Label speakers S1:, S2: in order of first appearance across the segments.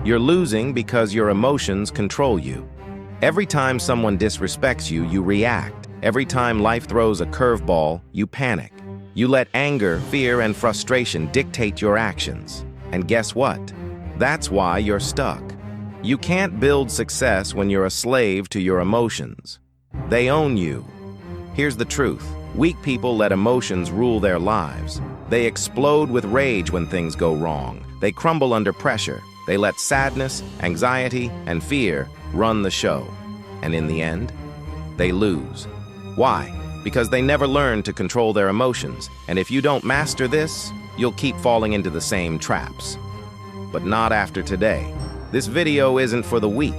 S1: You're losing because your emotions control you. Every time someone disrespects you, you react. Every time life throws a curveball, you panic. You let anger, fear, and frustration dictate your actions. And guess what? That's why you're stuck. You can't build success when you're a slave to your emotions. They own you. Here's the truth. Weak people let emotions rule their lives. They explode with rage when things go wrong. They crumble under pressure. They let sadness, anxiety, and fear run the show. And in the end, they lose. Why? Because they never learn to control their emotions. And if you don't master this, you'll keep falling into the same traps. But not after today. This video isn't for the weak.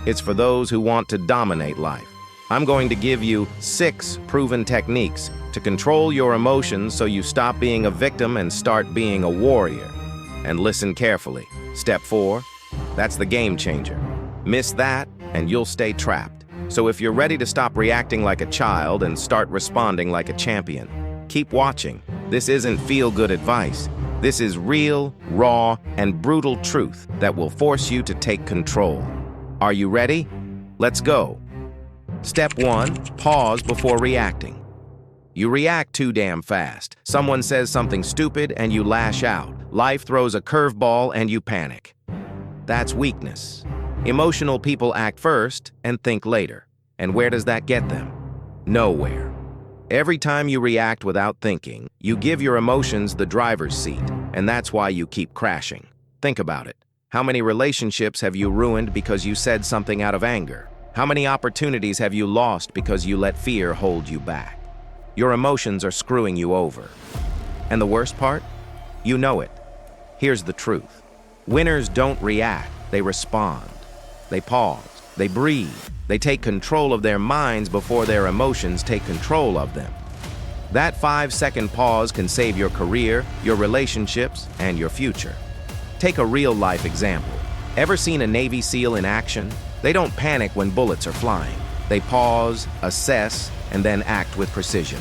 S1: It's for those who want to dominate life. I'm going to give you 6 proven techniques to control your emotions so you stop being a victim and start being a warrior. And listen carefully. Step 4, that's the game changer. Miss that, and you'll stay trapped. So if you're ready to stop reacting like a child and start responding like a champion, keep watching. This isn't feel-good advice. This is real, raw, and brutal truth that will force you to take control. Are you ready? Let's go. Step 1, pause before reacting. You react too damn fast. Someone says something stupid and you lash out. Life throws a curveball and you panic. That's weakness. Emotional people act first and think later. And where does that get them? Nowhere. Every time you react without thinking, you give your emotions the driver's seat, and that's why you keep crashing. Think about it. How many relationships have you ruined because you said something out of anger? How many opportunities have you lost because you let fear hold you back? Your emotions are screwing you over. And the worst part? You know it. Here's the truth. Winners don't react, they respond. They pause, they breathe, they take control of their minds before their emotions take control of them. That 5-second pause can save your career, your relationships, and your future. Take a real-life example. Ever seen a Navy SEAL in action? They don't panic when bullets are flying. They pause, assess, and then act with precision.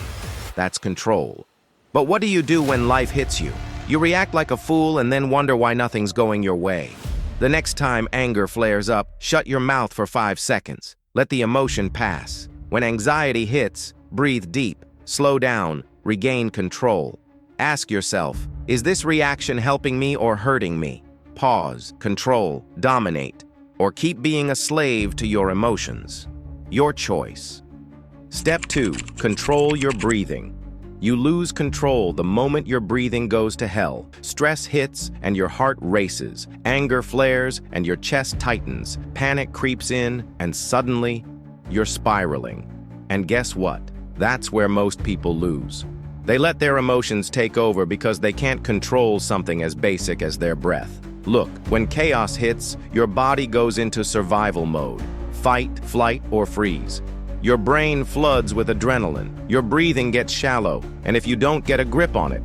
S1: That's control. But what do you do when life hits you? You react like a fool and then wonder why nothing's going your way. The next time anger flares up, shut your mouth for 5 seconds. Let the emotion pass. When anxiety hits, breathe deep, slow down, regain control. Ask yourself, is this reaction helping me or hurting me? Pause, control, dominate, or keep being a slave to your emotions. Your choice. Step 2, control your breathing. You lose control the moment your breathing goes to hell. Stress hits and your heart races. Anger flares and your chest tightens. Panic creeps in and suddenly you're spiraling. And guess what? That's where most people lose. They let their emotions take over because they can't control something as basic as their breath. Look, when chaos hits, your body goes into survival mode. Fight, flight, or freeze. Your brain floods with adrenaline, your breathing gets shallow, and if you don't get a grip on it,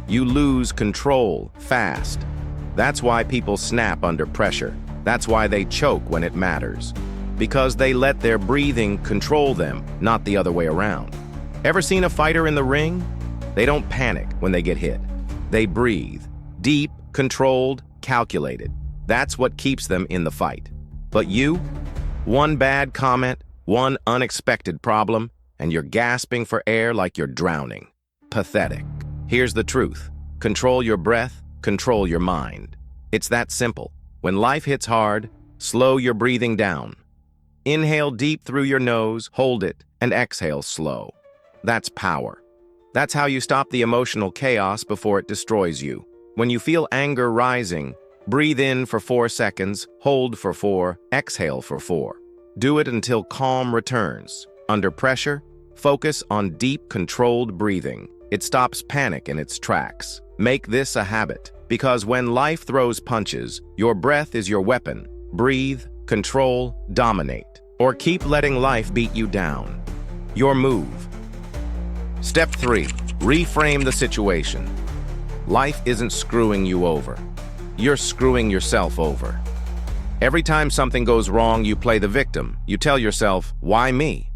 S1: you lose control fast. That's why people snap under pressure. That's why they choke when it matters. Because they let their breathing control them, not the other way around. Ever seen a fighter in the ring? They don't panic when they get hit. They breathe. Deep, controlled, calculated. That's what keeps them in the fight. But you? One bad comment, one unexpected problem, and you're gasping for air like you're drowning. Pathetic. Here's the truth. Control your breath, control your mind. It's that simple. When life hits hard, slow your breathing down. Inhale deep through your nose, hold it, and exhale slow. That's power. That's how you stop the emotional chaos before it destroys you. When you feel anger rising, breathe in for 4 seconds, hold for 4, exhale for 4. Do it until calm returns. Under pressure, focus on deep, controlled breathing. It stops panic in its tracks. Make this a habit, because when life throws punches, your breath is your weapon. Breathe, control, dominate, or keep letting life beat you down. Your move. Step 3, reframe the situation. Life isn't screwing you over. You're screwing yourself over. Every time something goes wrong, you play the victim. You tell yourself, why me?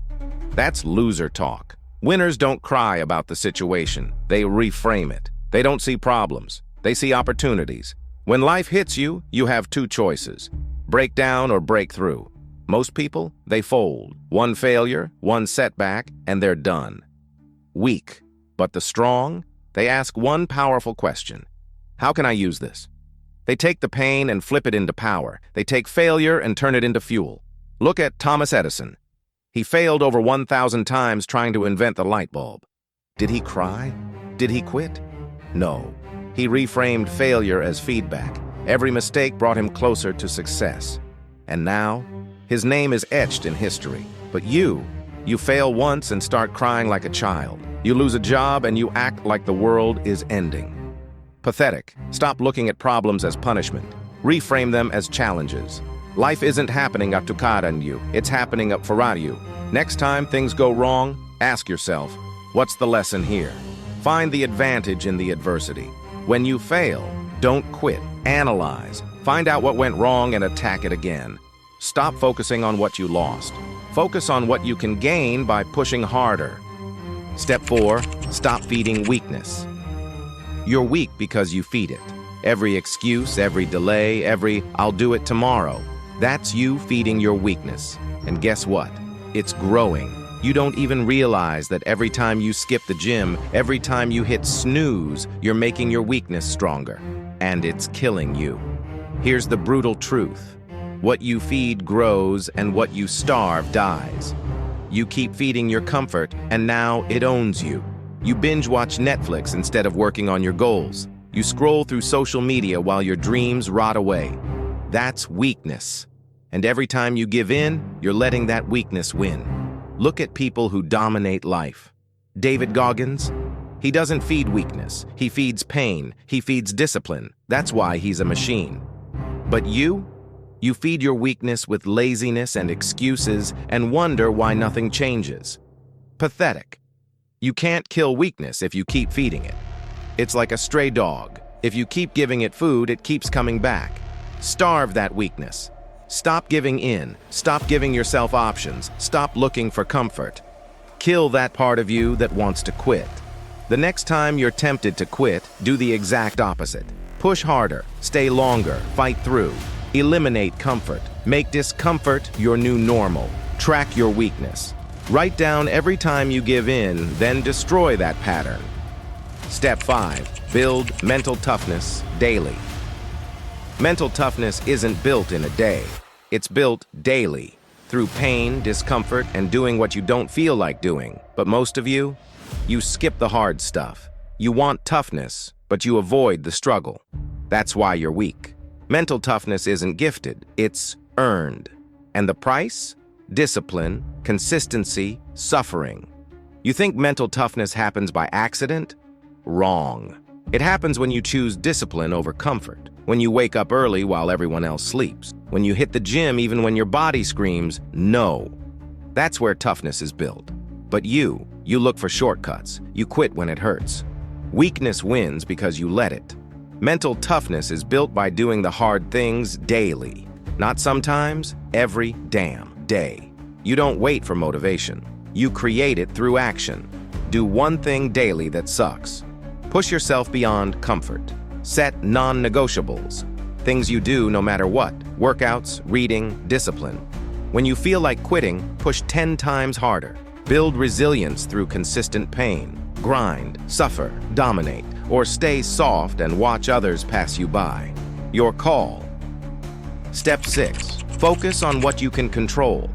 S1: That's loser talk. Winners don't cry about the situation. They reframe it. They don't see problems. They see opportunities. When life hits you, you have two choices: break down or break through. Most people, they fold. One failure, one setback, and they're done. Weak. But the strong, they ask one powerful question: how can I use this? They take the pain and flip it into power. They take failure and turn it into fuel. Look at Thomas Edison. He failed over 1,000 times trying to invent the light bulb. Did he cry? Did he quit? No. He reframed failure as feedback. Every mistake brought him closer to success. And now, his name is etched in history. But you fail once and start crying like a child. You lose a job and you act like the world is ending. Pathetic. Stop looking at problems as punishment. Reframe them as challenges. Life isn't happening up to you, it's happening up for you. Next time things go wrong, ask yourself, what's the lesson here? Find the advantage in the adversity. When you fail, don't quit. Analyze. Find out what went wrong and attack it again. Stop focusing on what you lost. Focus on what you can gain by pushing harder. Step 4, stop feeding weakness. You're weak because you feed it. Every excuse, every delay, every "I'll do it tomorrow," that's you feeding your weakness. And guess what? It's growing. You don't even realize that every time you skip the gym, every time you hit snooze, you're making your weakness stronger. And it's killing you. Here's the brutal truth. What you feed grows and what you starve dies. You keep feeding your comfort and now it owns you. You binge watch Netflix instead of working on your goals. You scroll through social media while your dreams rot away. That's weakness. And every time you give in, you're letting that weakness win. Look at people who dominate life. David Goggins, he doesn't feed weakness. He feeds pain. He feeds discipline. That's why he's a machine. But you feed your weakness with laziness and excuses and wonder why nothing changes. Pathetic. You can't kill weakness if you keep feeding it. It's like a stray dog. If you keep giving it food, it keeps coming back. Starve that weakness. Stop giving in. Stop giving yourself options. Stop looking for comfort. Kill that part of you that wants to quit. The next time you're tempted to quit, do the exact opposite. Push harder. Stay longer. Fight through. Eliminate comfort. Make discomfort your new normal. Track your weakness. Write down every time you give in, then destroy that pattern. Step 5. Build mental toughness daily. Mental toughness isn't built in a day. It's built daily, through pain, discomfort, and doing what you don't feel like doing. But most of you skip the hard stuff. You want toughness, but you avoid the struggle. That's why you're weak. Mental toughness isn't gifted, it's earned. And the price? Discipline, consistency, suffering. You think mental toughness happens by accident? Wrong. It happens when you choose discipline over comfort, when you wake up early while everyone else sleeps, when you hit the gym even when your body screams, no. That's where toughness is built. But you look for shortcuts. You quit when it hurts. Weakness wins because you let it. Mental toughness is built by doing the hard things daily. Not sometimes, every damn day. You don't wait for motivation. You create it through action. Do one thing daily that sucks. Push yourself beyond comfort. Set non-negotiables. Things you do no matter what. Workouts, reading, discipline. When you feel like quitting, push 10 times harder. Build resilience through consistent pain. Grind, suffer, dominate, or stay soft and watch others pass you by. Your call. Step 6. Focus on what you can control.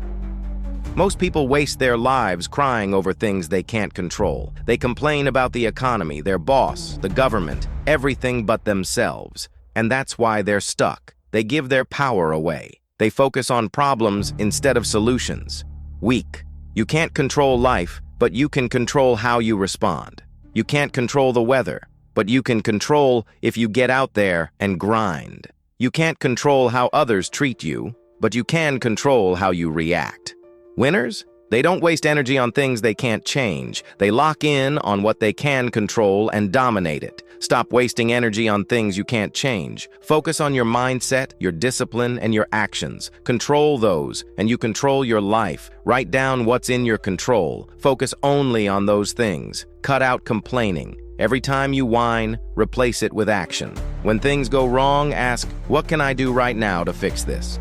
S1: Most people waste their lives crying over things they can't control. They complain about the economy, their boss, the government, everything but themselves. And that's why they're stuck. They give their power away. They focus on problems instead of solutions. Weak. You can't control life, but you can control how you respond. You can't control the weather, but you can control if you get out there and grind. You can't control how others treat you, but you can control how you react. Winners? They don't waste energy on things they can't change. They lock in on what they can control and dominate it. Stop wasting energy on things you can't change. Focus on your mindset, your discipline, and your actions. Control those, and you control your life. Write down what's in your control. Focus only on those things. Cut out complaining. Every time you whine, replace it with action. When things go wrong, ask, what can I do right now to fix this?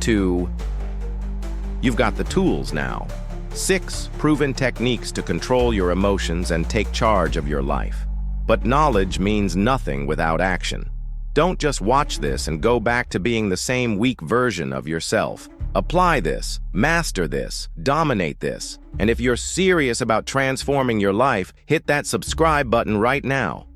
S1: 2. You've got the tools now. 6. Proven techniques to control your emotions and take charge of your life. But knowledge means nothing without action. Don't just watch this and go back to being the same weak version of yourself. Apply this, master this, dominate this. And if you're serious about transforming your life, hit that subscribe button right now.